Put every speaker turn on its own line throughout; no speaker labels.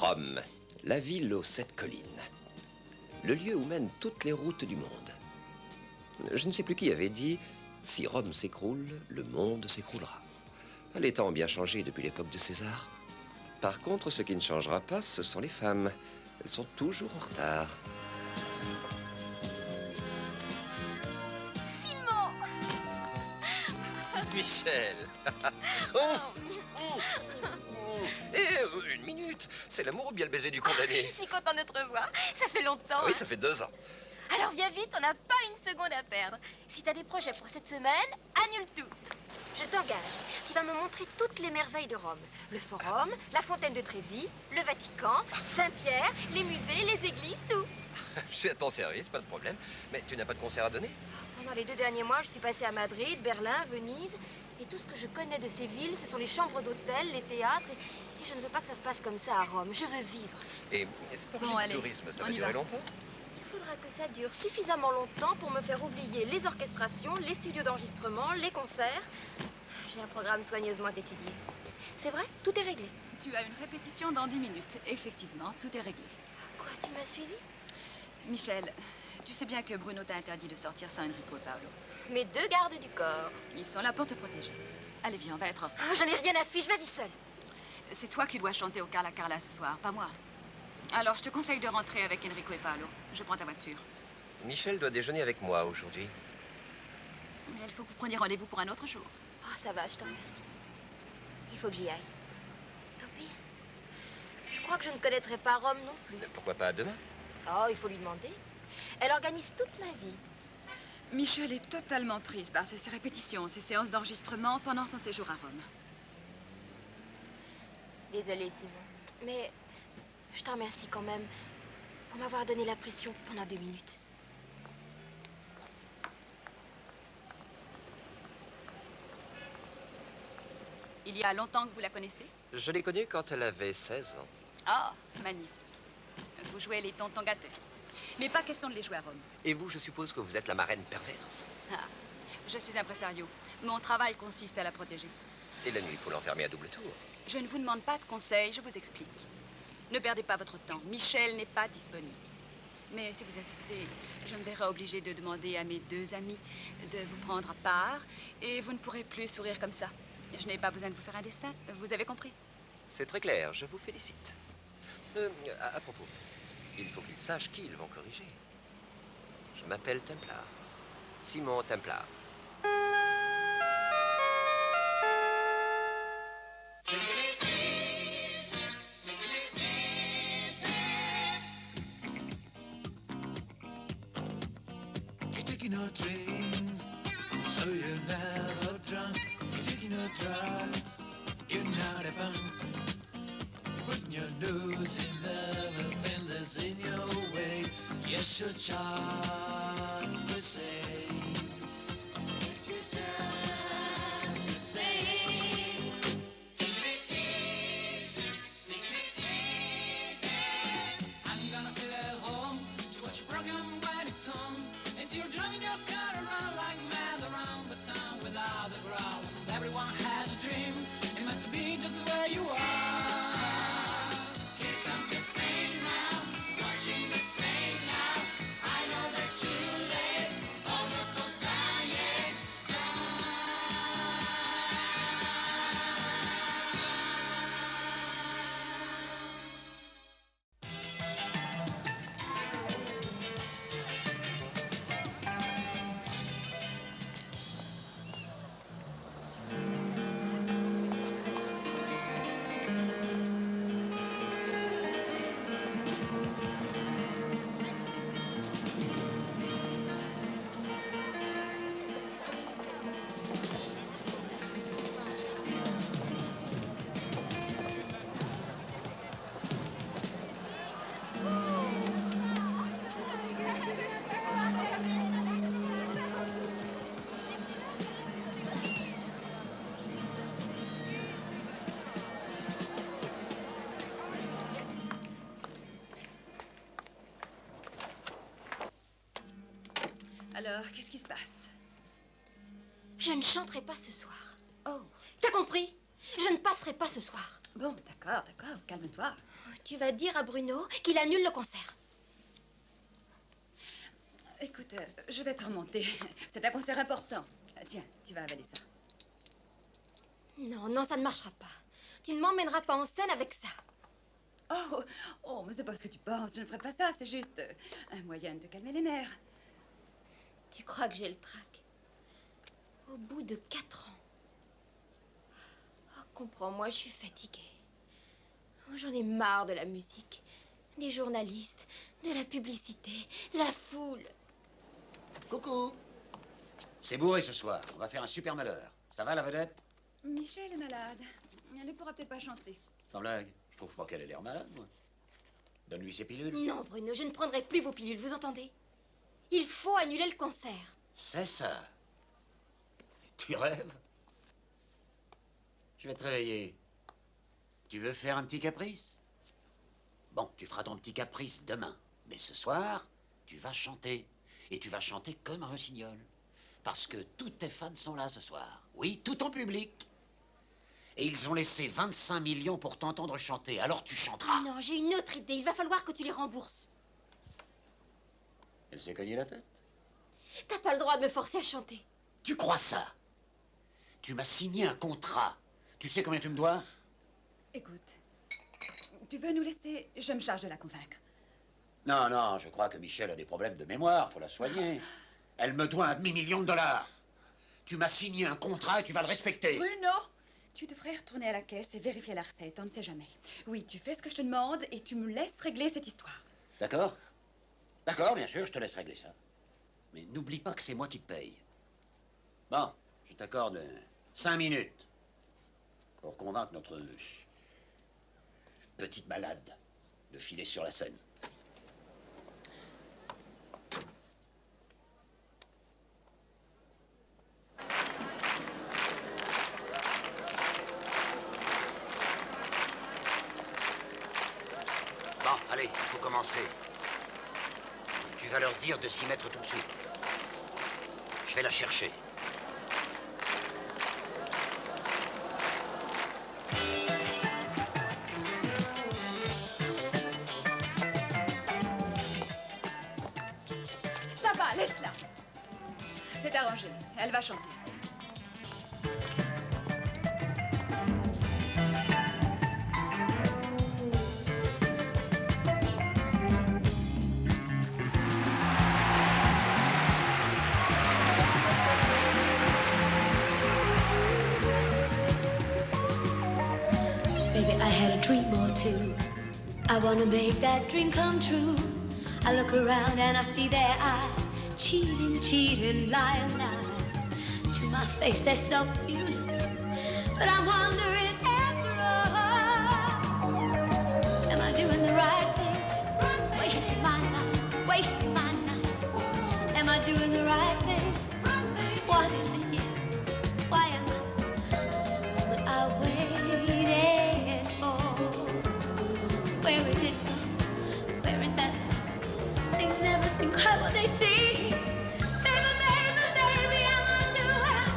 Rome, la ville aux 7 collines. Le lieu où mènent toutes les routes du monde. Je ne sais plus qui avait dit, si Rome s'écroule, le monde s'écroulera. Les temps ont bien changé depuis l'époque de César. Par contre, ce qui ne changera pas, ce sont les femmes. Elles sont toujours en retard.
Simon!
Michel! Une minute! C'est l'amour ou bien le baiser du condamné?
Je suis si contente de te revoir. Ça fait longtemps.
Oui, ça fait 2 ans.
Alors viens vite, on n'a pas une seconde à perdre. Si t'as des projets pour cette semaine, annule tout. Je t'engage. Tu vas me montrer toutes les merveilles de Rome. Le Forum, la fontaine de Trévi, le Vatican, Saint-Pierre, les musées, les églises, tout.
Je suis à ton service, pas de problème. Mais tu n'as pas de concert à donner?
Pendant les 2 derniers mois, je suis passée à Madrid, Berlin, Venise. Et tout ce que je connais de ces villes, ce sont les chambres d'hôtel, les théâtres. Et je ne veux pas que ça se passe comme ça à Rome. Je veux vivre.
Et cet orgie de tourisme, ça va durer longtemps?
Il faudra que ça dure suffisamment longtemps pour me faire oublier les orchestrations, les studios d'enregistrement, les concerts. J'ai un programme soigneusement étudié. C'est vrai, tout est réglé.
Tu as une répétition dans 10 minutes. Effectivement, tout est réglé.
Quoi, tu m'as suivi?
Michel, tu sais bien que Bruno t'a interdit de sortir sans Enrico et Paolo.
Mes 2 gardes du corps.
Ils sont là pour te protéger. Allez, viens, on va être...
Oh, j'en ai rien à fiche, vas-y seule.
C'est toi qui dois chanter au Carla Carla ce soir, pas moi. Alors, je te conseille de rentrer avec Enrico et Paolo. Je prends ta voiture.
Michel doit déjeuner avec moi aujourd'hui.
Mais il faut que vous preniez rendez-vous pour un autre jour.
Oh, ça va, je t'en remercie. Il faut que j'y aille. Tant pis. Je crois que je ne connaîtrai pas Rome non plus.
Pourquoi pas demain?
Oh, il faut lui demander. Elle organise toute ma vie.
Michel est totalement prise par ses répétitions, ses séances d'enregistrement pendant son séjour à Rome.
Désolée, Simon. Mais je t'en remercie quand même pour m'avoir donné la pression pendant 2 minutes.
Il y a longtemps que vous la connaissez?
Je l'ai connue quand elle avait 16 ans.
Ah, magnifique. Vous jouez les tontons gâtés. Mais pas question de les jouer à Rome.
Et vous, je suppose que vous êtes la marraine perverse.
Ah, je suis impresario. Mon travail consiste à la protéger.
Et la nuit, il faut l'enfermer à double tour.
Je ne vous demande pas de conseils, je vous explique. Ne perdez pas votre temps. Michel n'est pas disponible. Mais si vous insistez, je me verrai obligée de demander à mes 2 amis de vous prendre à part et vous ne pourrez plus sourire comme ça. Je n'ai pas besoin de vous faire un dessin, vous avez compris?
C'est très clair, je vous félicite. À propos, il faut qu'ils sachent qui ils vont corriger. Je m'appelle Templar. Simon Templar.
No dreams, so you're never drunk. You're taking no drugs, you're not a punk. You're putting your nose in everything that's in your way. Yes, you're just the same. Yes, you're just the same. Taking it easy, taking it easy. I'm gonna sit at home to watch your program when it's on. You're driving your car around like mad around the town without a growl. Everyone has a dream, it must be just the way you are. Here comes the same now, watching the same now. I know that you live all the first dying
Alors, qu'est-ce qui se passe?
Je ne chanterai pas ce soir.
Oh,
T'as compris? Je ne passerai pas ce soir.
bon, d'accord, calme-toi.
Oh, Tu vas dire à Bruno qu'il annule le concert.
Écoute, je vais te remonter. C'est un concert important. Tiens, tu vas avaler ça.
Non, non, ça ne marchera pas. Tu ne m'emmèneras pas en scène avec ça.
Mais c'est pas ce que tu penses. Je ne ferai pas ça. C'est juste un moyen de te calmer les nerfs.
Tu crois que j'ai le trac? Au bout de 4 ans. Oh, comprends-moi, je suis fatiguée. Oh, j'en ai marre de la musique, des journalistes, de la publicité, de la foule.
Coucou. C'est bourré ce soir. On va faire un super malheur. Ça va, la vedette?
Michel est malade. Elle ne pourra peut-être pas chanter.
Sans blague. Je trouve pas qu'elle ait l'air malade, moi. Donne-lui ses pilules.
Non, Bruno, je ne prendrai plus vos pilules, vous entendez? Il faut annuler le concert.
C'est ça. Tu rêves? Je vais te réveiller. Tu veux faire un petit caprice? Bon, tu feras ton petit caprice demain. Mais ce soir, tu vas chanter. Et tu vas chanter comme un rossignol. Parce que tous tes fans sont là ce soir. Oui, tout ton public. Et ils ont laissé 25 millions pour t'entendre chanter. Alors tu chanteras.
Non, j'ai une autre idée. Il va falloir que tu les rembourses.
Elle s'est cognée la tête.
T'as pas le droit de me forcer à chanter.
Tu crois ça? Tu m'as signé un contrat. Tu sais combien tu me dois?
Écoute, tu veux nous laisser? Je me charge de la convaincre.
Non, non, je crois que Michel a des problèmes de mémoire. Faut la soigner. Elle me doit un demi-million de dollars. Tu m'as signé un contrat et tu vas le respecter.
Bruno, tu devrais retourner à la caisse et vérifier la recette. On ne sait jamais. Oui, tu fais ce que je te demande et tu me laisses régler cette histoire.
D'accord? D'accord, bien sûr, je te laisse régler ça. Mais n'oublie pas que c'est moi qui te paye. Bon, je t'accorde 5 minutes pour convaincre notre petite malade de filer sur la scène. Bon, allez, il faut commencer. Tu vas leur dire de s'y mettre tout de suite. Je vais la chercher.
Ça va, laisse-la. C'est arrangé. Elle va chanter.
Baby, I had a dream or two. I wanna make that dream come true. I look around and I see their eyes, cheating, cheating, lying lies. To my face, they're so beautiful, but I'm wondering after all, am I doing the right thing? Wasting my life, wasting my nights. Am I doing the right thing? What is it? Why am I waiting for? Where is it? Where is that? Things never seem quite what they seem. Baby, baby, baby, am I doing?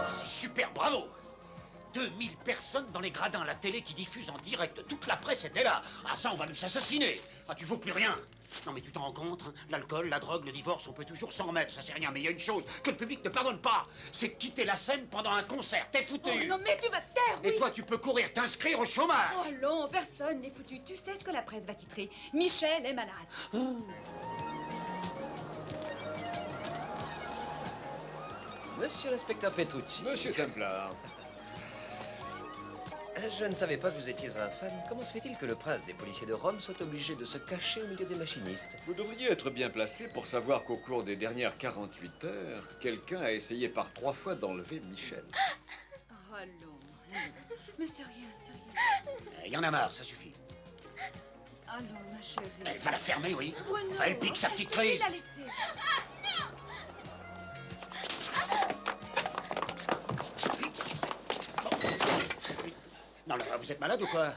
C'est super, bravo! 2000 personnes dans les gradins, la télé qui diffuse en direct, toute la presse était là. Ah ça, on va nous assassiner. Ah, tu vaux plus rien. Non mais tu t'en rends compte, hein? L'alcool, la drogue, le divorce, on peut toujours s'en remettre, ça c'est rien. Mais il y a une chose que le public ne pardonne pas, c'est quitter la scène pendant un concert. T'es foutu.
Oh non, mais tu vas te taire, oui.
Et toi, tu peux courir, t'inscrire au chômage.
Oh non, personne n'est foutu. Tu sais ce que la presse va titrer. Michel est malade.
Monsieur l'inspecteur Petrucci.
Monsieur Templar,
Je ne savais pas que vous étiez un fan. Comment se fait-il que le prince des policiers de Rome soit obligé de se cacher au milieu des machinistes?
vous devriez être bien placé pour savoir qu'au cours des dernières 48 heures, quelqu'un a essayé par 3 fois d'enlever Michel.
Oh non. Mais c'est rien, c'est rien.
Il y en a marre, ça suffit.
Oh non, ma chérie.
Elle va la fermer, oui.
Oh non.
Enfin, elle pique sa petite
Je vais
crise.
la laisser.
Non, là, vous êtes malade ou quoi?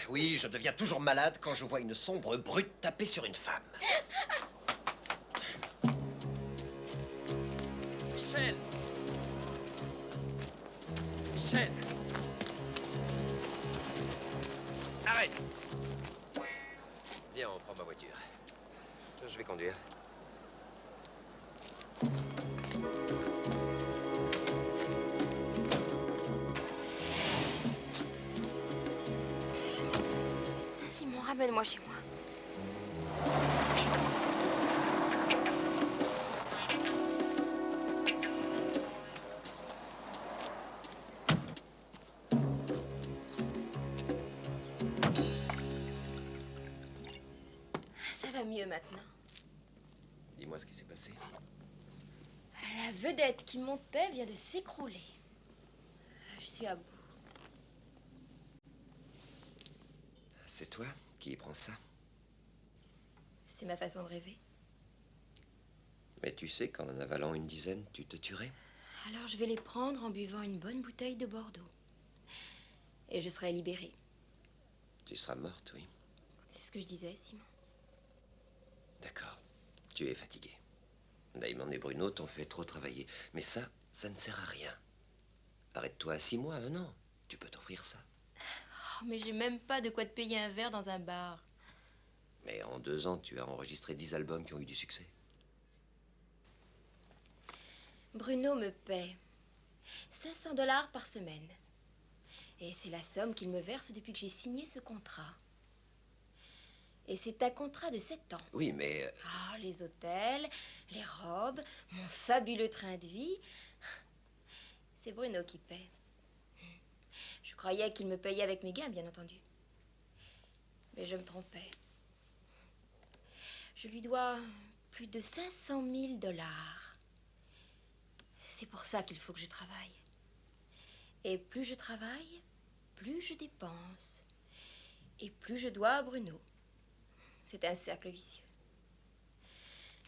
Oui, je deviens toujours malade quand je vois une sombre brute taper sur une femme. Michel! Michel! Arrête! Viens, on prend ma voiture. Je vais conduire.
Simon, ramène-moi chez moi. Ça va mieux maintenant.
Dis-moi ce qui s'est passé.
La vedette qui montait vient de s'écrouler. Je suis à bout.
C'est toi qui y prends ça?
C'est ma façon de rêver.
Mais tu sais qu'en en avalant une dizaine, tu te tuerais?
Alors je vais les prendre en buvant une bonne bouteille de Bordeaux. Et je serai libérée.
Tu seras morte, oui.
C'est ce que je disais, Simon.
D'accord. Tu es fatigué. Damon et Bruno t'ont fait trop travailler. Mais ça ne sert à rien. Arrête-toi à 6 mois, 1 an. Tu peux t'offrir ça.
Oh, mais j'ai même pas de quoi te payer un verre dans un bar.
Mais en 2 ans, tu as enregistré 10 albums qui ont eu du succès.
Bruno me paie 500 $ par semaine. Et c'est la somme qu'il me verse depuis que j'ai signé ce contrat. Et c'est un contrat de 7 ans.
Oui, mais...
Ah, les hôtels, les robes, mon fabuleux train de vie. C'est Bruno qui paie. Je croyais qu'il me payait avec mes gains, bien entendu. Mais je me trompais. Je lui dois plus de 500 000 $. C'est pour ça qu'il faut que je travaille. Et plus je travaille, plus je dépense. Et plus je dois à Bruno. C'est un cercle vicieux.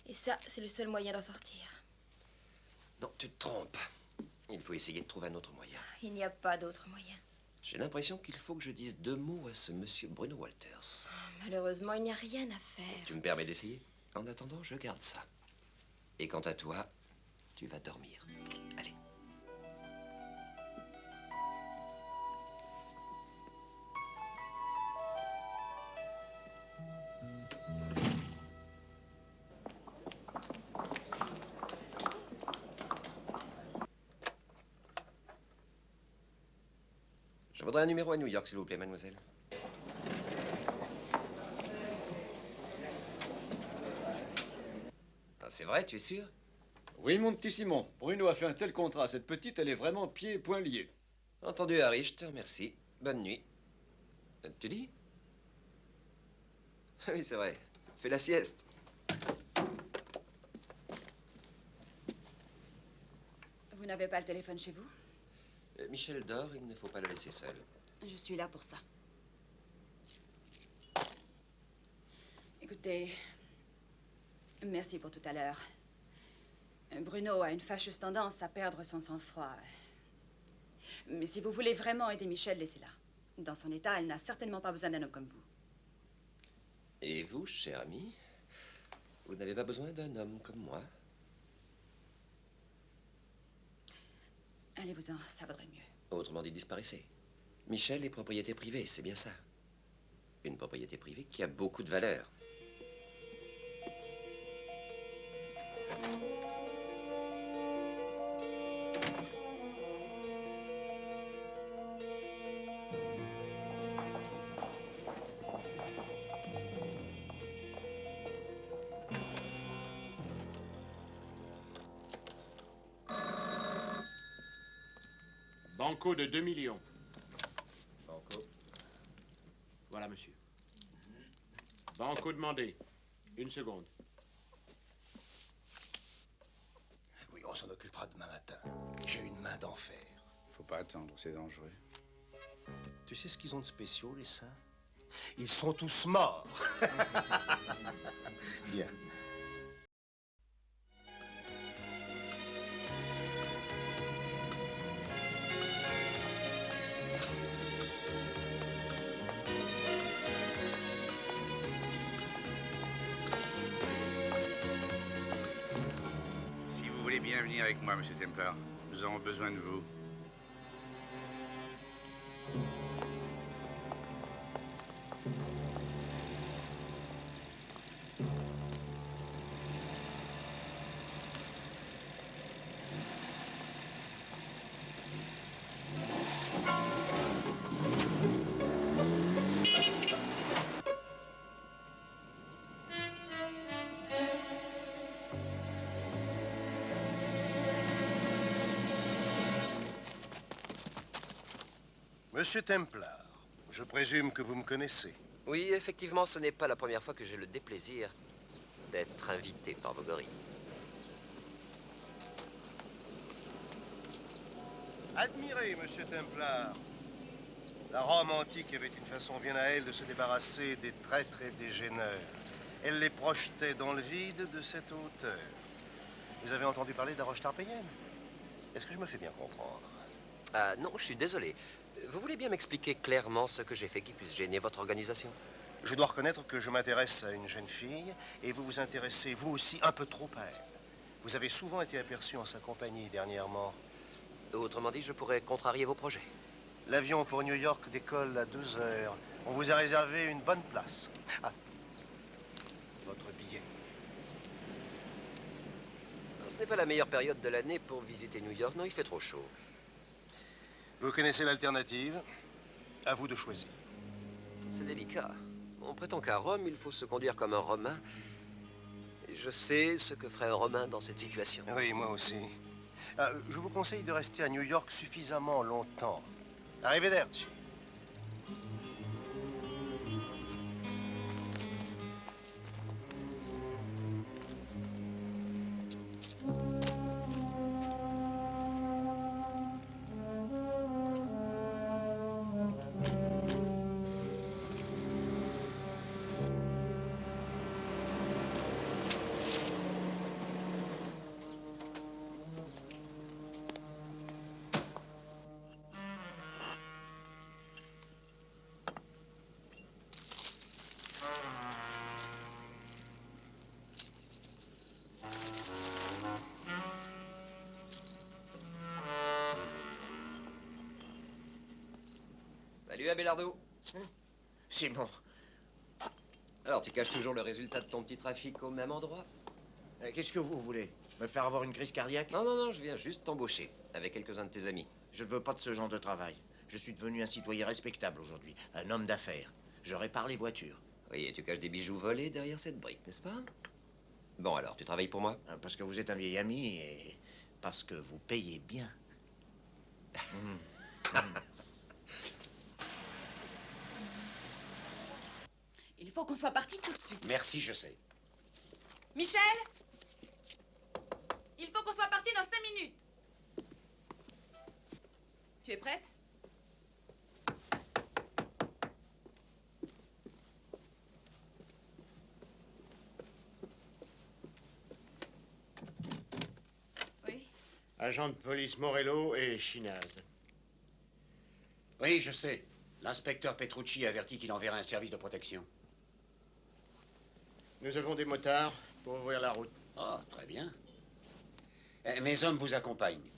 Et ça, c'est le seul moyen d'en sortir.
Non, tu te trompes. Il faut essayer de trouver un autre moyen.
Il n'y a pas d'autre moyen.
J'ai l'impression qu'il faut que je dise 2 mots à ce monsieur Bruno Walters.
Malheureusement, il n'y a rien à faire.
Tu me permets d'essayer? En attendant, je garde ça. Et quant à toi, tu vas dormir. Allez. Je voudrais un numéro à New York, s'il vous plaît, mademoiselle. Ah, c'est vrai, tu es sûr?
Oui, mon petit Simon. Bruno a fait un tel contrat. Cette petite, elle est vraiment pieds et poings liés.
Entendu, Harry, je te remercie. Bonne nuit. Tu dis? Oui, c'est vrai. Fais la sieste.
Vous n'avez pas le téléphone chez vous?
Michel dort, il ne faut pas le laisser seul.
Je suis là pour ça. Écoutez, merci pour tout à l'heure. Bruno a une fâcheuse tendance à perdre son sang-froid. Mais si vous voulez vraiment aider Michel, laissez-la. Dans son état, elle n'a certainement pas besoin d'un homme comme vous.
Et vous, cher ami, vous n'avez pas besoin d'un homme comme moi?
Allez-vous-en, ça vaudrait mieux.
Autrement dit, disparaissez. Michel est propriété privée, c'est bien ça. Une propriété privée qui a beaucoup de valeur.
Banco de 2 millions.
Banco.
Voilà, monsieur. Banco demandé. 1 seconde.
Oui, on s'en occupera demain matin. J'ai une main d'enfer.
Faut pas attendre, c'est dangereux.
Tu sais ce qu'ils ont de spéciaux, les saints? Ils sont tous morts. Bien.
bien venir avec moi, monsieur Templar. Nous avons besoin de vous.
Monsieur Templar, je présume que vous me connaissez.
Oui, effectivement, ce n'est pas la première fois que j'ai le déplaisir d'être invité par vos gorilles.
Admirez, monsieur Templar. La Rome antique avait une façon bien à elle de se débarrasser des traîtres et des gêneurs. Elle les projetait dans le vide de cette hauteur. Vous avez entendu parler de la roche tarpéienne? Est-ce que je me fais bien comprendre?
Ah non, je suis désolé. Vous voulez bien m'expliquer clairement ce que j'ai fait qui puisse gêner votre organisation?
Je dois reconnaître que je m'intéresse à une jeune fille et vous vous intéressez, vous aussi, un peu trop à elle. Vous avez souvent été aperçu en sa compagnie dernièrement.
Autrement dit, je pourrais contrarier vos projets.
L'avion pour New York décolle à 2 heures. On vous a réservé une bonne place. Ah, votre billet.
Ce n'est pas la meilleure période de l'année pour visiter New York. Non, il fait trop chaud.
Vous connaissez l'alternative? À vous de choisir.
C'est délicat. On prétend qu'à Rome, il faut se conduire comme un Romain. Et je sais ce que ferait un Romain dans cette situation.
Oui, moi aussi. Je vous conseille de rester à New York suffisamment longtemps. Arrivederci.
Salut Abelardo.
Simon.
Alors, tu caches toujours le résultat de ton petit trafic au même endroit?
Qu'est-ce que vous voulez? Me faire avoir une crise cardiaque?
Non, non, non, je viens juste t'embaucher avec quelques-uns de tes amis.
Je ne veux pas de ce genre de travail. Je suis devenu un citoyen respectable aujourd'hui, un homme d'affaires. Je répare les voitures.
Oui, et tu caches des bijoux volés derrière cette brique, n'est-ce pas? Bon, alors, tu travailles pour moi?
Parce que vous êtes un vieil ami et parce que vous payez bien.
Il faut qu'on soit parti tout de suite.
Merci, je sais.
Michel, il faut qu'on soit parti dans 5 minutes. Tu es prête? Oui.
Agent de police Morello et Chinaz.
Oui, je sais. L'inspecteur Petrucci a averti qu'il enverrait un service de protection.
Nous avons des motards pour ouvrir la route.
Ah, très bien. Mes hommes vous accompagnent.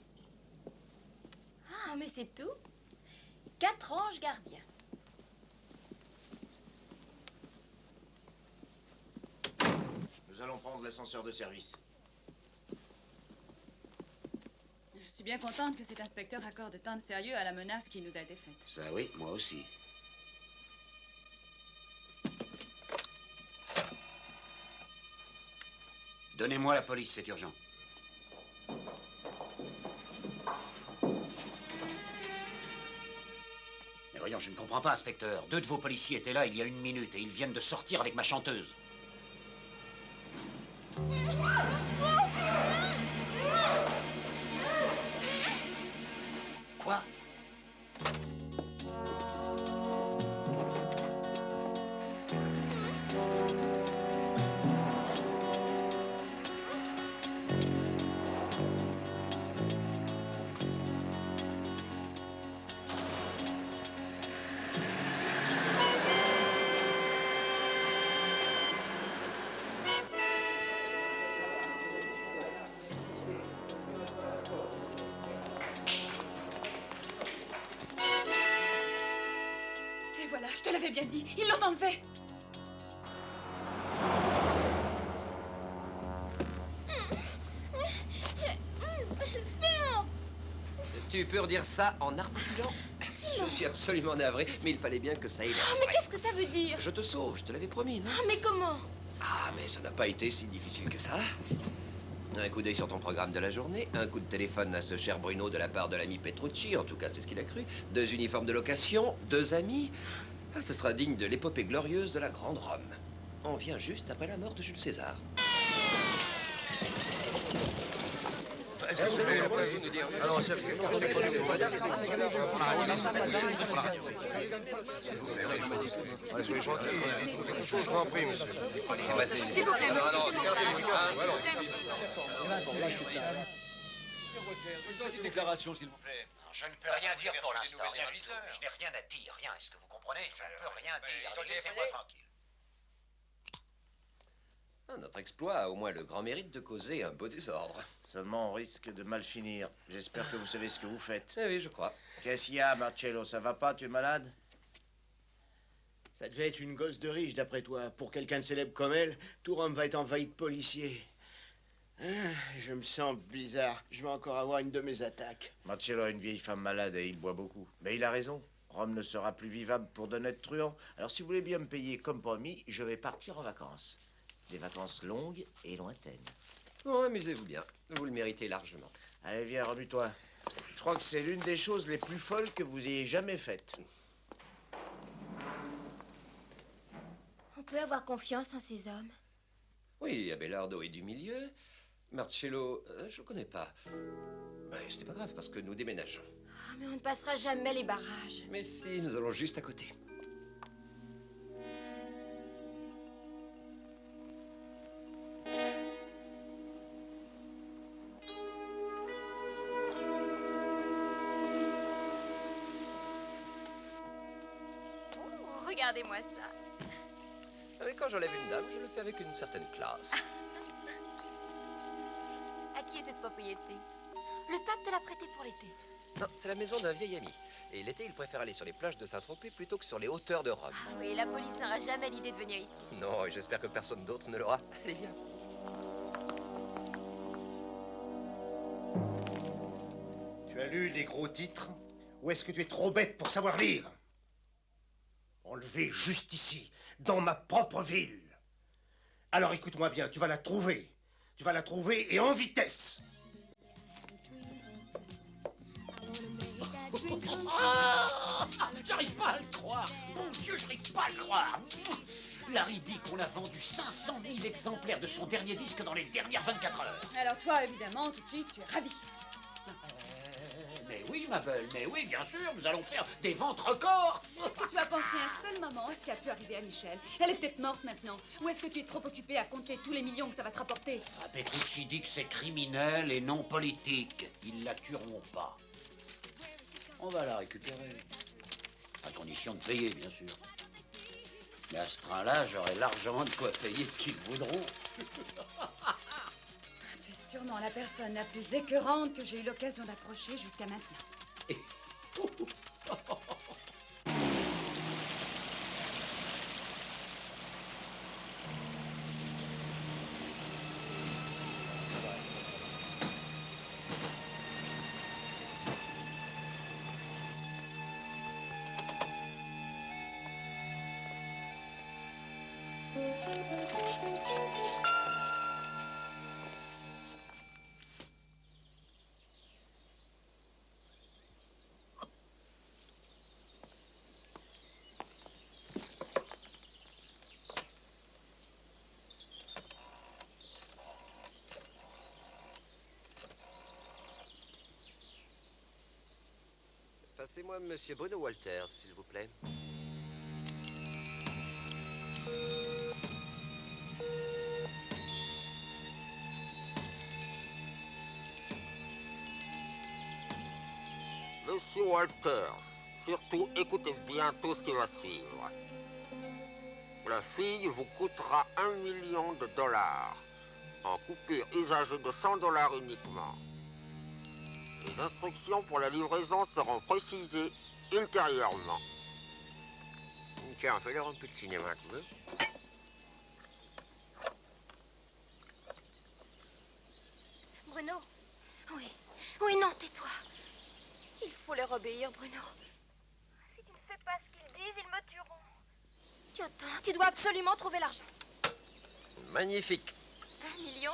Ah, mais c'est tout. 4 anges gardiens.
Nous allons prendre l'ascenseur de service.
Je suis bien contente que cet inspecteur accorde tant de sérieux à la menace qui nous a été faite.
Ça, oui, moi aussi. Donnez-moi la police, c'est urgent. Mais voyons, je ne comprends pas, inspecteur. 2 de vos policiers étaient là il y a 1 minute et ils viennent de sortir avec ma chanteuse. Quoi?
bien dit. Ils l'ont enlevé.
Tu peux redire ça en articulant? Je suis absolument navré, mais il fallait bien que ça ait l'air
Mais
vrai.
qu'est-ce que ça veut dire?
Je te sauve, je te l'avais promis, non?
Ah, mais comment?
Ah, mais ça n'a pas été si difficile que ça. Un coup d'œil sur ton programme de la journée, un coup de téléphone à ce cher Bruno de la part de l'ami Petrucci, en tout cas c'est ce qu'il a cru, 2 uniformes de location, 2 amis. Ah, ce sera digne de l'épopée glorieuse de la Grande Rome. On vient juste après la mort de Jules César.
Est-ce que vous pouvez nous dire... Alors, chef, soyez gentil, il faut quelque chose, je vous en prie, monsieur.
S'il vous plaît,
Une déclaration, s'il vous plaît.
Je ne peux rien dire pour l'instant. Je n'ai rien à dire, rien. Est-ce que vous comprenez? Je ne peux rien dire. Laissez-moi tranquille.
Ah, notre exploit a au moins le grand mérite de causer un beau désordre.
Seulement, on risque de mal finir. J'espère que vous savez ce que vous faites.
Eh oui, je crois.
Qu'est-ce qu'il y a, Marcello? Ça va pas? Tu es malade?
Ça devait être une gosse de riche, d'après toi. Pour quelqu'un de célèbre comme elle, tout Rome va être envahi de policiers. Je me sens bizarre. Je vais encore avoir une de mes attaques.
Marcello a une vieille femme malade et il boit beaucoup. Mais il a raison. Rome ne sera plus vivable pour d'honnêtes truands. Alors si vous voulez bien me payer comme promis, je vais partir en vacances. Des vacances longues et lointaines.
Bon, amusez-vous bien. Vous le méritez largement.
Allez, viens, remue-toi. Je crois que c'est l'une des choses les plus folles que vous ayez jamais faites.
On peut avoir confiance en ces hommes.
Oui, Abelardo est du milieu. Marcello, je connais pas. Mais ce n'est pas grave parce que nous déménageons.
Ah, mais on ne passera jamais les barrages.
Mais si, nous allons juste à côté.
Oh, regardez-moi ça.
Mais quand j'enlève une dame, je le fais avec une certaine classe.
À qui est cette propriété? Le pape te l'a prêtée pour l'été.
Non, c'est la maison d'un vieil ami. Et l'été, il préfère aller sur les plages de Saint-Tropez plutôt que sur les hauteurs de Rome.
Ah oui, la police n'aura jamais l'idée de venir ici.
Non, et j'espère que personne d'autre ne l'aura. Allez, viens.
Tu as lu les gros titres? Ou est-ce que tu es trop bête pour savoir lire? Enlevé juste ici, dans ma propre ville. Alors écoute-moi bien, tu vas la trouver. Tu vas la trouver et en vitesse.
J'arrive pas à le croire. Mon Dieu, j'arrive pas à le croire. Larry dit qu'on a vendu 500 000 exemplaires de son dernier disque dans les dernières 24 heures.
Alors toi, évidemment, tout de suite, tu es ravi.
Mais oui, ma belle, mais oui, bien sûr, nous allons faire des ventes records.
Est-ce que tu as pensé un seul moment à ce qui a pu arriver à Michel? Elle est peut-être morte maintenant. Ou est-ce que tu es trop occupé à compter tous les millions que ça va te rapporter?
Ah, Petrucci dit que c'est criminel et non politique. Ils la tueront pas. On va la récupérer. À condition de payer, bien sûr. Mais à ce train-là, j'aurai largement de quoi payer ce qu'ils voudront.
Tu es sûrement la personne la plus écœurante que j'ai eu l'occasion d'approcher jusqu'à maintenant.
Passez-moi Monsieur Bruno Walters, s'il vous plaît.
Monsieur Walters, surtout écoutez bien tout ce qui va suivre. La fille vous coûtera $1 million en coupure usagée de $100 uniquement. Les instructions pour la livraison seront précisées ultérieurement. Tiens, fais-leur un peu de cinéma, tu veux?
Bruno. Oui. Oui, non, tais-toi. Il faut leur obéir, Bruno. Si tu ne fais pas ce qu'ils disent, ils me tueront. Tu attends, tu dois absolument trouver l'argent.
Magnifique.
$1 million.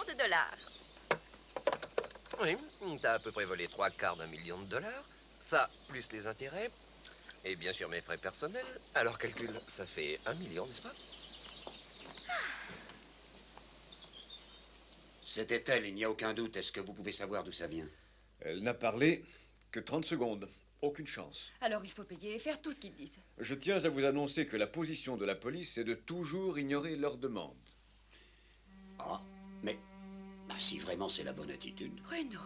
Oui, t'as à peu près volé 3/4 d'un million de dollars. Ça, plus les intérêts. Et bien sûr mes frais personnels. Alors calcule, ça fait 1 million, n'est-ce pas?
C'était elle, il n'y a aucun doute. Est-ce que vous pouvez savoir d'où ça vient?
Elle n'a parlé que 30 secondes. Aucune chance.
Alors il faut payer et faire tout ce qu'ils disent.
Je tiens à vous annoncer que la position de la police est de toujours ignorer leurs demandes.
Ah, mais... Bah, si vraiment c'est la bonne attitude.
Bruno,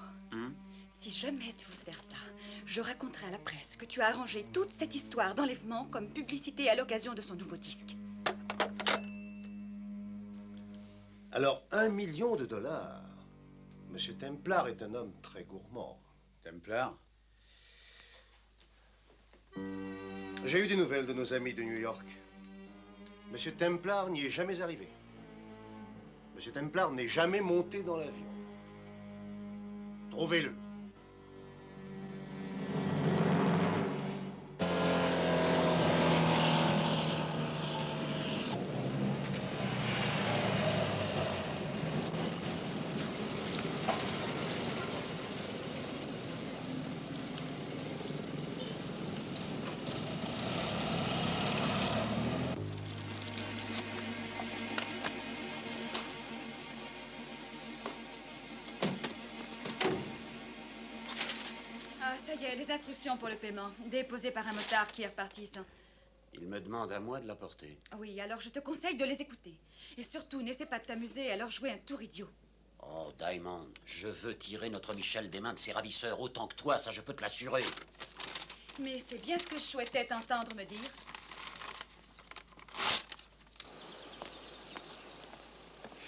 si jamais tu oses faire ça, je raconterai à la presse que tu as arrangé toute cette histoire d'enlèvement comme publicité à l'occasion de son nouveau disque.
Alors, $1 million? Monsieur Templar est un homme très gourmand.
Templar?
J'ai eu des nouvelles de nos amis de New York. Monsieur Templar n'y est jamais arrivé. Monsieur Templar n'est jamais monté dans l'avion. Trouvez-le.
Ah, ça y est, les instructions pour le paiement, déposées par un motard qui est reparti sans...
Il me demande à moi de l'apporter.
Oui, alors je te conseille de les écouter. Et surtout, n'essaie pas de t'amuser à leur jouer un tour idiot.
Oh, Diamond, je veux tirer notre Michel des mains de ses ravisseurs autant que toi, ça je peux te l'assurer.
Mais c'est bien ce que je souhaitais t'entendre me dire.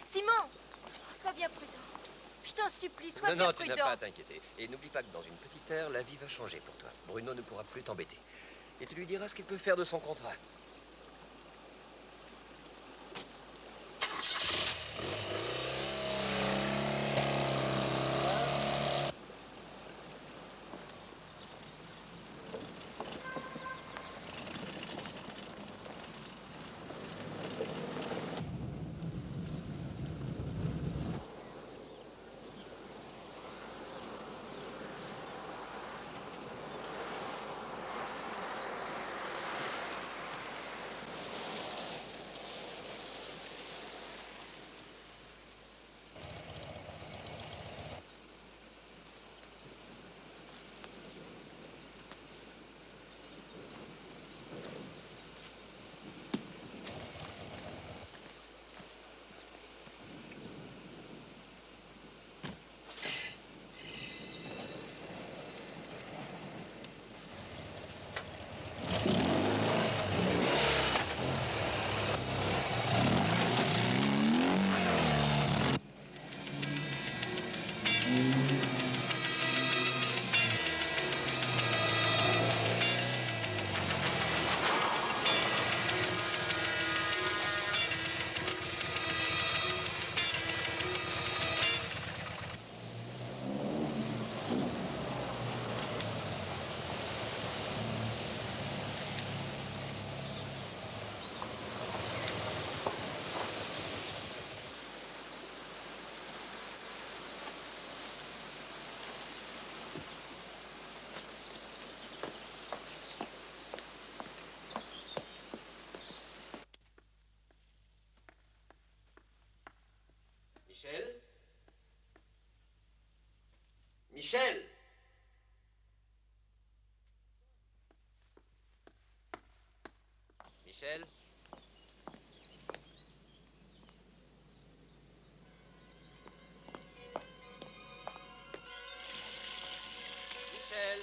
Simon, sois bien prudent. Je t'en supplie, sois
Non,
bien
non, tu
prudent.
n'as pas à t'inquiéter. Et n'oublie pas que dans une petite heure, la vie va changer pour toi. Bruno ne pourra plus t'embêter. Et tu lui diras ce qu'il peut faire de son contrat. Michel? Michel? Michel? Michel?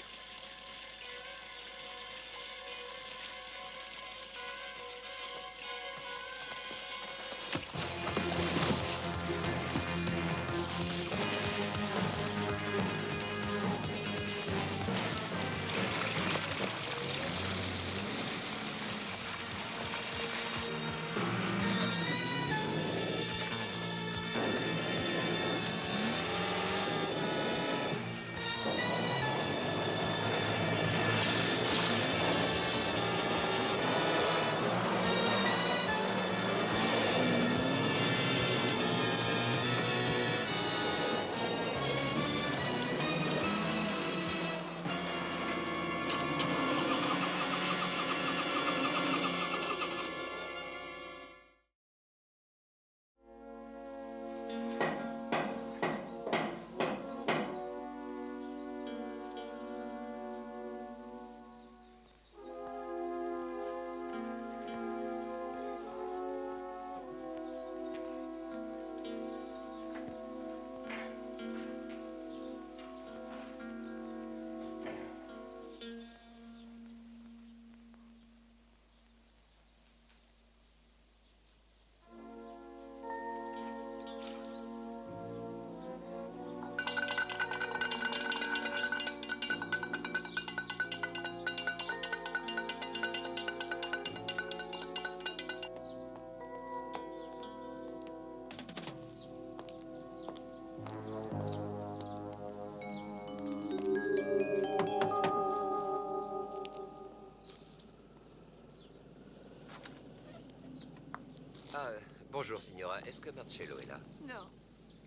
Bonjour, signora. Est-ce que Marcello est là?
Non,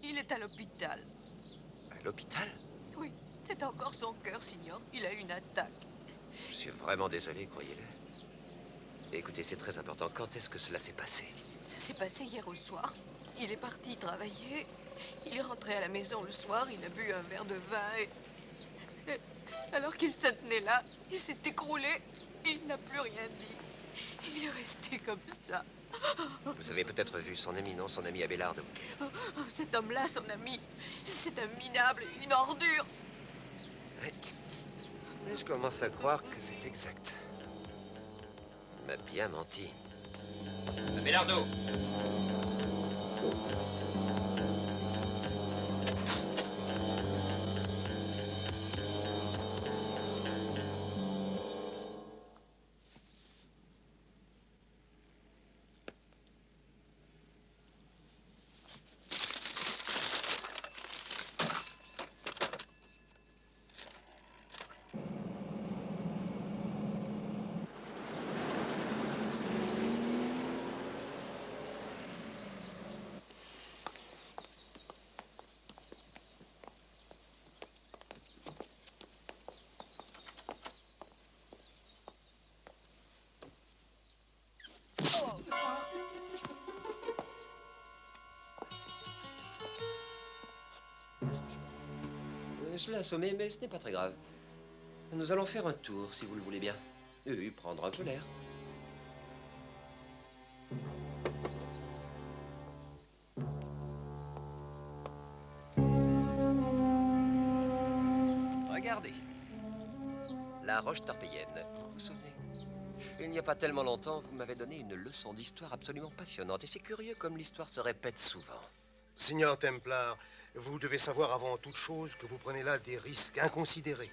il est à l'hôpital.
À l'hôpital?
Oui, c'est encore son cœur, signor. Il a eu une attaque.
Je suis vraiment désolé, croyez-le. Écoutez, c'est très important. Quand est-ce que cela s'est passé?
Ça s'est passé hier au soir. Il est parti travailler. Il est rentré à la maison le soir. Il a bu un verre de vin et alors qu'il se tenait là, il s'est écroulé. Il n'a plus rien dit. Il est resté comme ça.
Vous avez peut-être vu son ami, non? Son ami Abelardo.
Oh, cet homme-là, son ami, c'est un minable et une ordure.
Mais je commence à croire que c'est exact. Il m'a bien menti. Abelardo! Je l'ai assommé, mais ce n'est pas très grave. Nous allons faire un tour, si vous le voulez bien. Oui, prendre un peu l'air. Regardez. La roche tarpéienne, vous vous souvenez? Il n'y a pas tellement longtemps, vous m'avez donné une leçon d'histoire absolument passionnante. Et c'est curieux comme l'histoire se répète souvent.
Signor Templar, vous devez savoir avant toute chose que vous prenez là des risques inconsidérés.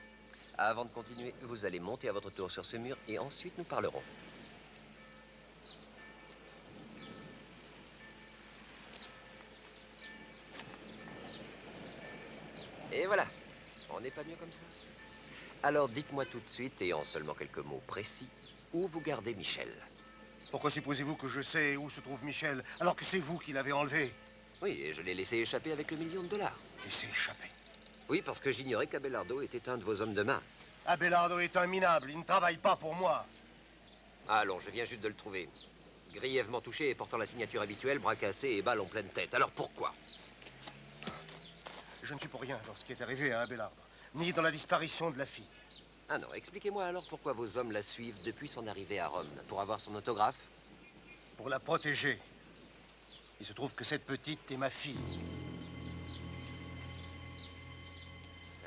Avant de continuer, vous allez monter à votre tour sur ce mur et ensuite nous parlerons. Et voilà, on n'est pas mieux comme ça. Alors dites-moi tout de suite, et en seulement quelques mots précis, où vous gardez Michel?
Pourquoi supposez-vous que je sais où se trouve Michel, alors que c'est vous qui l'avez enlevé?
Oui, et je l'ai laissé échapper avec le $1 million.
Laissé échapper?
Oui, parce que j'ignorais qu'Abelardo était un de vos hommes de main.
Abelardo est un minable, il ne travaille pas pour moi.
Allons, je viens juste de le trouver. Grièvement touché et portant la signature habituelle, bras cassés et balles en pleine tête. Alors pourquoi?
Je ne suis pour rien dans ce qui est arrivé à Abelardo, ni dans la disparition de la fille.
Ah non, expliquez-moi alors pourquoi vos hommes la suivent depuis son arrivée à Rome. Pour avoir son autographe?
Pour la protéger. Il se trouve que cette petite est ma fille.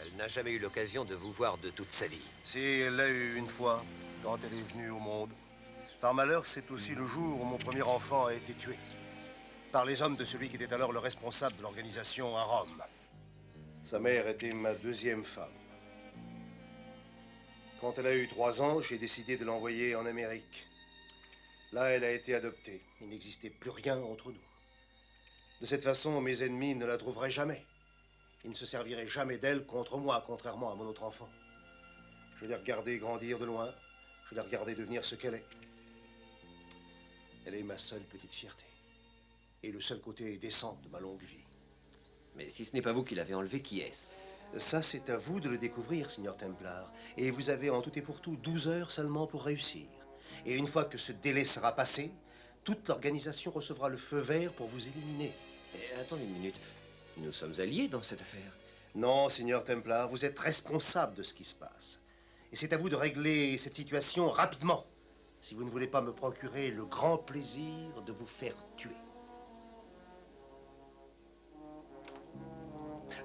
Elle n'a jamais eu l'occasion de vous voir de toute sa vie.
Si, elle l'a eu une fois, quand elle est venue au monde. Par malheur, c'est aussi le jour où mon premier enfant a été tué. Par les hommes de celui qui était alors le responsable de l'organisation à Rome. Sa mère était ma deuxième femme. Quand elle a eu 3 ans, j'ai décidé de l'envoyer en Amérique. Là, elle a été adoptée. Il n'existait plus rien entre nous. De cette façon, mes ennemis ne la trouveraient jamais. Ils ne se serviraient jamais d'elle contre moi, contrairement à mon autre enfant. Je l'ai regardée grandir de loin. Je l'ai regardée devenir ce qu'elle est. Elle est ma seule petite fierté. Et le seul côté décent de ma longue vie.
Mais si ce n'est pas vous qui l'avez enlevée, qui est-ce?
Ça, c'est à vous de le découvrir, Signor Templar. Et vous avez en tout et pour tout 12 heures seulement pour réussir. Et une fois que ce délai sera passé, toute l'organisation recevra le feu vert pour vous éliminer.
Attendez une minute. Nous sommes alliés dans cette affaire.
Non, Signor Templar, vous êtes responsable de ce qui se passe. Et c'est à vous de régler cette situation rapidement, si vous ne voulez pas me procurer le grand plaisir de vous faire tuer.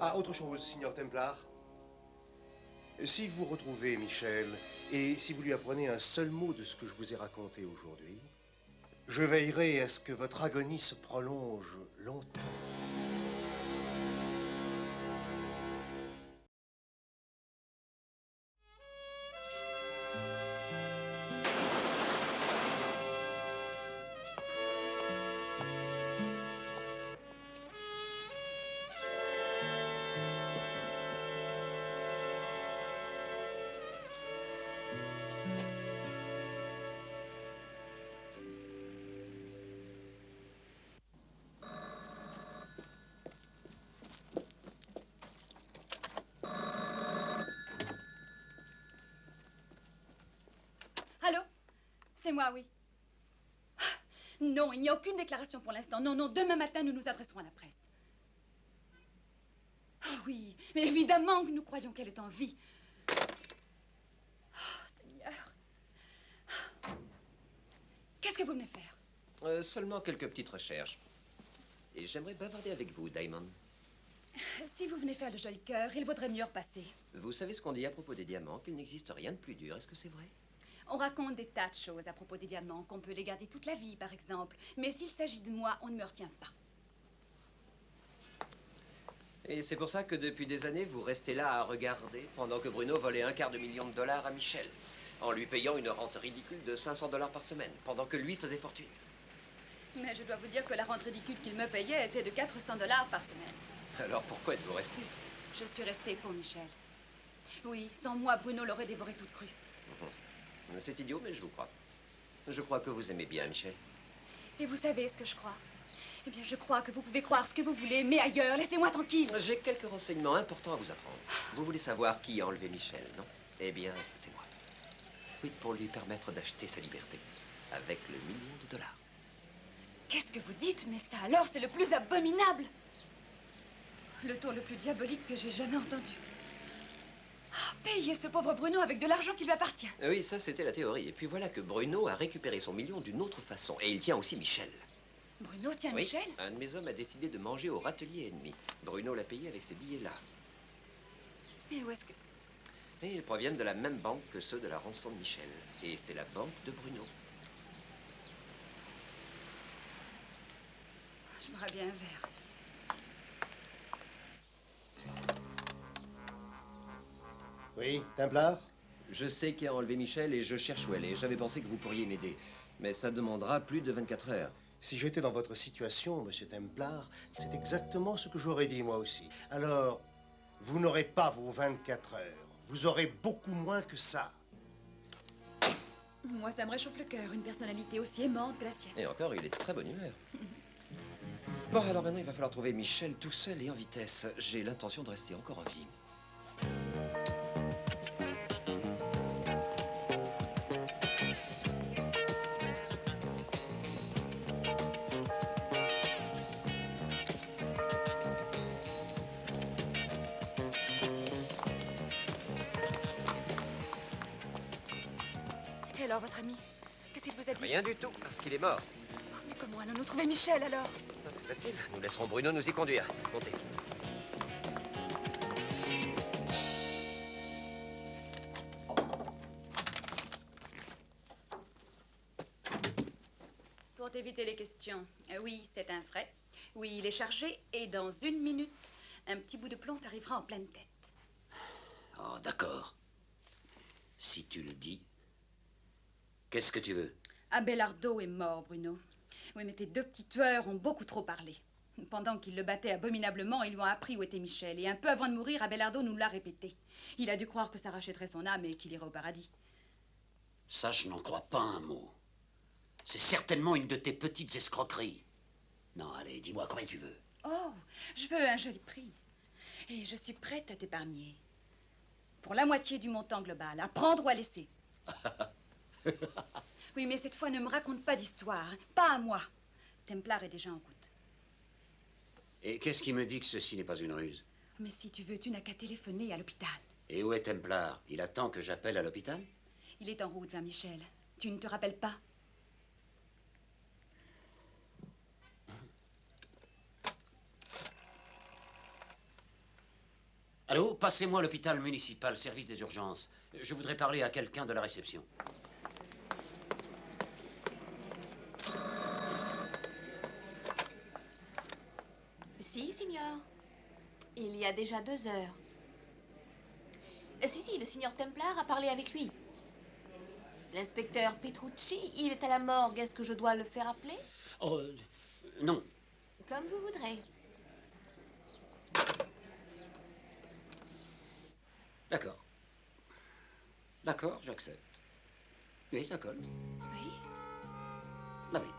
Ah, autre chose, Signor Templar. Si vous retrouvez Michel, et si vous lui apprenez un seul mot de ce que je vous ai raconté aujourd'hui, je veillerai à ce que votre agonie se prolonge longtemps.
moi, oui. Non, il n'y a aucune déclaration pour l'instant. Non, non, demain matin, nous nous adresserons à la presse. Oh oui, mais évidemment que nous croyons qu'elle est en vie. Oh, Seigneur. Qu'est-ce que vous venez faire?
Seulement quelques petites recherches. Et j'aimerais bavarder avec vous, Diamond.
Si vous venez faire le joli cœur, il vaudrait mieux repasser.
Vous savez ce qu'on dit à propos des diamants, qu'il n'existe rien de plus dur. Est-ce que c'est vrai?
On raconte des tas de choses à propos des diamants, qu'on peut les garder toute la vie, par exemple. Mais s'il s'agit de moi, on ne me retient pas.
Et c'est pour ça que depuis des années, vous restez là à regarder, pendant que Bruno volait $250 000 à Michel, en lui payant une rente ridicule de $500 par semaine, pendant que lui faisait fortune.
Mais je dois vous dire que la rente ridicule qu'il me payait était de $400 par semaine.
Alors pourquoi êtes-vous resté?
Je suis restée pour Michel. Oui, sans moi, Bruno l'aurait dévoré toute crue.
C'est idiot, mais je vous crois. Je crois que vous aimez bien Michel.
Et vous savez ce que je crois? Eh bien, je crois que vous pouvez croire ce que vous voulez, mais ailleurs, laissez-moi tranquille.
J'ai quelques renseignements importants à vous apprendre. Vous voulez savoir qui a enlevé Michel, non? Eh bien, c'est moi. Oui, pour lui permettre d'acheter sa liberté, avec le $1 million.
Qu'est-ce que vous dites? Mais ça, alors, c'est le plus abominable. Le tour le plus diabolique que j'ai jamais entendu. Oh, payer ce pauvre Bruno avec de l'argent qui lui appartient.
Oui, ça, c'était la théorie. Et puis voilà que Bruno a récupéré son million d'une autre façon. Et il tient aussi Michel.
Bruno tient
Oui,
Michel?
un de mes hommes a décidé de manger au râtelier ennemi. Bruno l'a payé avec ces billets-là.
Mais où est-ce que...
Et ils proviennent de la même banque que ceux de la rançon de Michel. Et c'est la banque de Bruno.
Je boirais bien un verre.
Oui, Templar?
Je sais qui a enlevé Michel et je cherche où elle est. J'avais pensé que vous pourriez m'aider. Mais ça demandera plus de 24 heures.
Si j'étais dans votre situation, monsieur Templar, c'est exactement ce que j'aurais dit moi aussi. Alors, vous n'aurez pas vos 24 heures. Vous aurez beaucoup moins que ça.
Moi, ça me réchauffe le cœur, une personnalité aussi aimante que la sienne.
Et encore, il est de très bonne humeur. Bon, alors maintenant, il va falloir trouver Michel tout seul et en vitesse. J'ai l'intention de rester encore en vie.
Et alors, votre ami, qu'est-ce qu'il vous a dit?
Rien du tout, parce qu'il est mort.
Oh, mais comment allons-nous trouver Michel, alors?
C'est facile. Nous laisserons Bruno nous y conduire. Montez.
Pour t'éviter les questions, oui, c'est un frais. Oui, il est chargé et dans 1 minute, un petit bout de plomb t'arrivera en pleine tête.
Oh, d'accord. Si tu le dis. Qu'est-ce que tu veux?
Abelardo est mort, Bruno. Oui, mais tes 2 petits tueurs ont beaucoup trop parlé. Pendant qu'ils le battaient abominablement, ils lui ont appris où était Michel. Et un peu avant de mourir, Abelardo nous l'a répété. Il a dû croire que ça rachèterait son âme et qu'il irait au paradis.
Ça, je n'en crois pas un mot. C'est certainement une de tes petites escroqueries. Non, allez, dis-moi combien tu veux.
Oh, je veux un joli prix. Et je suis prête à t'épargner. Pour la moitié du montant global, à prendre ou à laisser. Oui, mais cette fois, ne me raconte pas d'histoire. Pas à moi. Templar est déjà en route.
Et qu'est-ce qui me dit que ceci n'est pas une ruse?
Mais si tu veux, tu n'as qu'à téléphoner à l'hôpital.
Et où est Templar? Il attend que j'appelle à l'hôpital?
Il est en route vers Michel. Tu ne te rappelles pas?
Allô, passez-moi à l'hôpital municipal, service des urgences. Je voudrais parler à quelqu'un de la réception.
Si, signor. Il y a déjà 2 heures. Si, le signor Templar a parlé avec lui. L'inspecteur Petrucci, il est à la morgue. Est-ce que je dois le faire appeler?
Oh, non.
Comme vous voudrez.
D'accord. D'accord, j'accepte. Oui, ça colle.
Oui?
Bah oui.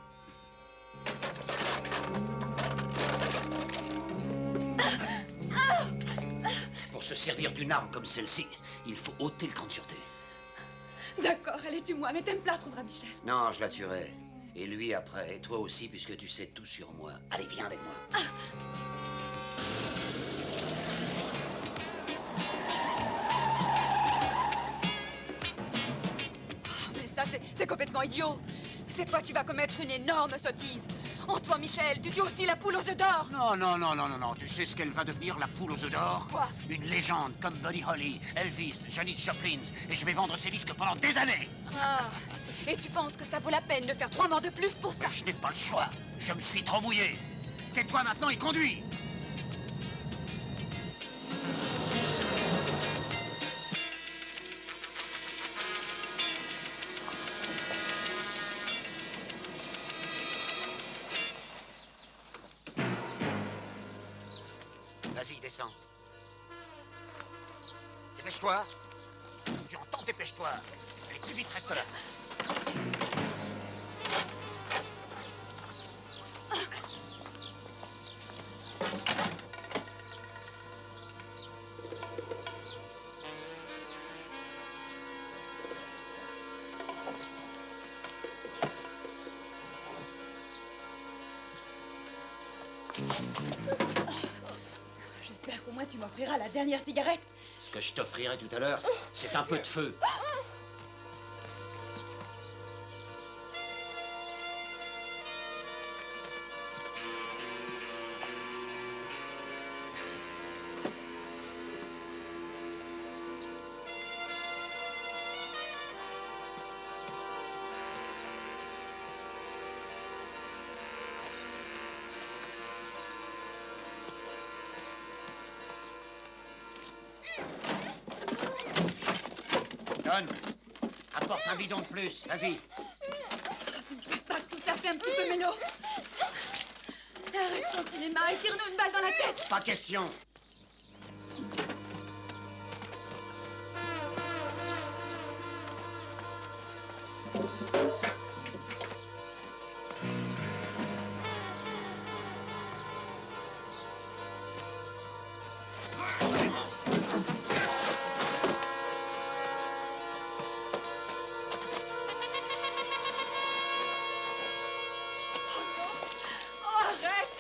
Pour se servir d'une arme comme celle-ci, il faut ôter le cran de sûreté.
D'accord, allez, tue-moi, mais Templar trouvera Michel.
Non, je la tuerai. Et lui après, et toi aussi, puisque tu sais tout sur moi. Allez, viens avec moi.
Mais ça, c'est complètement idiot. Cette fois, tu vas commettre une énorme sottise. Antoine Michel, tu tues aussi la poule aux œufs d'or.
Non, non, non, non, non, non. Tu sais ce qu'elle va devenir, la poule aux œufs d'or?
Quoi?
Une légende comme Buddy Holly, Elvis, Janis Joplin. Et je vais vendre ses disques pendant des années.
Ah, et tu penses que ça vaut la peine de faire 3 morts de plus pour ça?
Mais je n'ai pas le choix. Je me suis trop mouillé. Tais-toi maintenant et conduis. Vas-y, descends. Dépêche-toi. Tu entends, dépêche-toi. Allez, plus vite, reste là.
J'espère qu'au moins tu m'offriras la dernière cigarette.
Ce que je t'offrirai tout à l'heure, c'est un peu de feu. Donne. Apporte un bidon de plus, vas-y.
Tu ne trouves pas que tout ça fait un petit peu mélo? Arrête ton cinéma et tire-nous une balle dans la tête.
Pas question.
Oh, arrête!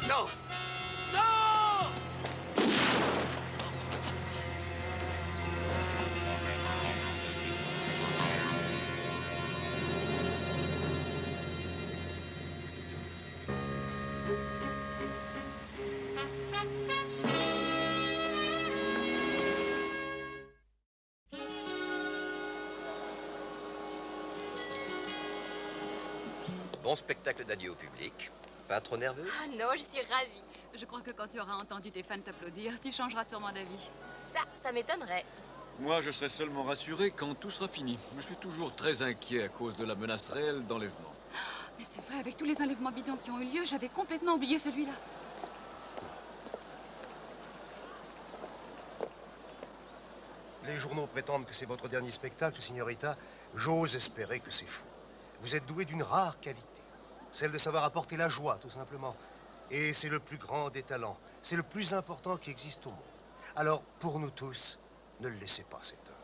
Non! Non! Bon spectacle d'adieu au public. Pas trop nerveux?
Ah non, je suis ravie.
Je crois que quand tu auras entendu tes fans t'applaudir, tu changeras sûrement d'avis.
Ça m'étonnerait.
Moi, je serai seulement rassuré quand tout sera fini. Je suis toujours très inquiet à cause de la menace réelle d'enlèvement.
Mais c'est vrai, avec tous les enlèvements bidons qui ont eu lieu, j'avais complètement oublié celui-là.
Les journaux prétendent que c'est votre dernier spectacle, signorita. J'ose espérer que c'est faux. Vous êtes doué d'une rare qualité. Celle de savoir apporter la joie, tout simplement. Et c'est le plus grand des talents. C'est le plus important qui existe au monde. Alors, pour nous tous, ne le laissez pas cette heure.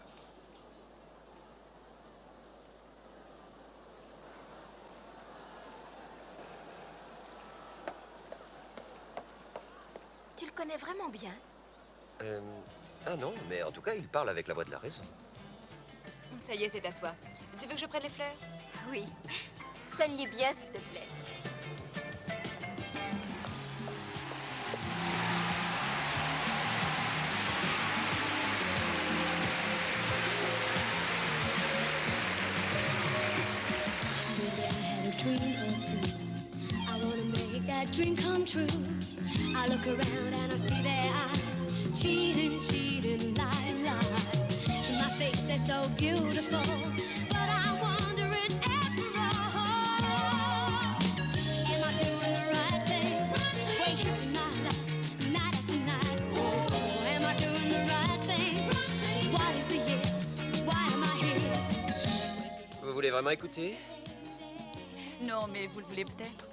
connais vraiment bien.
Ah non, mais en tout cas, il parle avec la voix de la raison.
Ça y est, c'est à toi. Tu veux que je prenne les fleurs?
Oui. Soigne-les bien, s'il te plaît.
Dream or two. I wanna make that dream come true. I look around and I see their eyes, cheating, cheating, lying, lies. To my face they're so beautiful, but I wonder it after all. Am I doing the right thing? Wasting my life, night after night. Oh, am I doing the right thing? What is the year? Why am I here?
Vous voulez vraiment écouter?
Non, mais vous le voulez peut-être?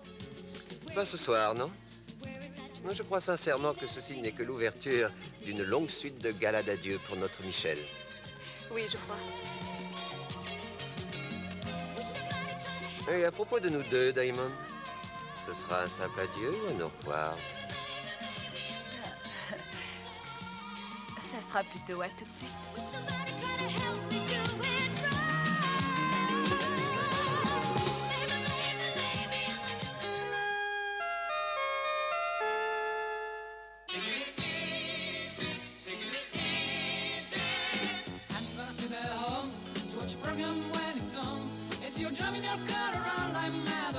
Pas ce soir, non? Je crois sincèrement que ceci n'est que l'ouverture d'une longue suite de galas d'adieu pour notre Michel.
Oui, je crois.
Et à propos de nous deux, Diamond, ce sera un simple adieu ou un au revoir?
Ça sera plutôt à tout de suite.
Program when it's on, as you're driving your car around like mad.